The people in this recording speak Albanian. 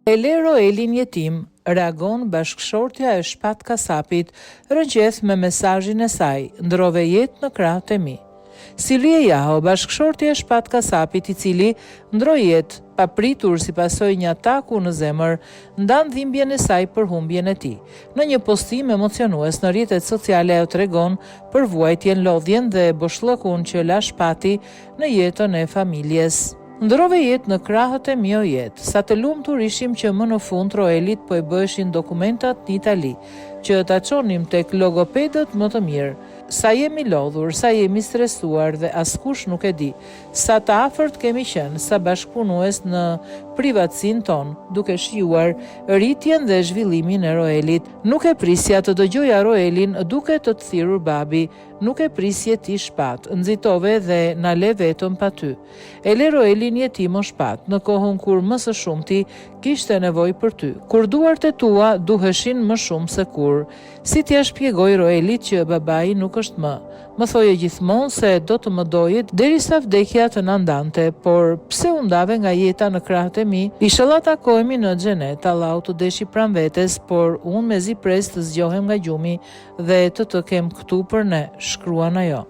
Ele Roelin jetim, reagon bashkëshortja e Shpat Kasapit, rënqeth me mesazhin e saj, ndrove jetë në krahët e mi. Silvie Jaho, bashkëshortja e Shpat Kasapit, i cili ndroi jetë papritur si pasojë një ataku në zemër, ndan dhimbjen e saj për humbjen e tij. Në një postim emocionues në rrjetet sociale ajo tregon për vuajtjen, lodhjen dhe boshllëkun që la Shpati në jetën e familjes. Ndrove jetë në krahët e mi o jetë, sa të lumtur ishim që më në fund Roelit po e bëheshin dokumentat në Itali, që ta çonim tek logopedët më të mirë. Sa jemi lodhur, sa jemi stresuar dhe askush nuk e di, sa të afërt kemi qenë, sa bashkëpunues në privatësinë tonë, duke shijuar rritjen dhe zhvillimin e Roelit. Nuk e prisja të dëgjoja Roelin duke të thirrur babi, nuk e prisje ti Shpat, nxitove dhe na le vetëm pa ty. Ele Roelin jetim o Shpat, në kohën kur më së shumti kishte nevojë për ty, kur duart e tua duheshin më shumë se kur. Si t'ja shpjegoj Roelit që babai nuk është më. Më thoje gjithmonë se do të më dojet derisa vdekja të na ndante, por pse u ndave nga jeta në krahët e mi? Inshallah takohemi në xhenet, Allahu të deshi pranë vetes, por unë mezi pres të zgjohem nga gjumi dhe të kem këtu për ne, shkruan ajo.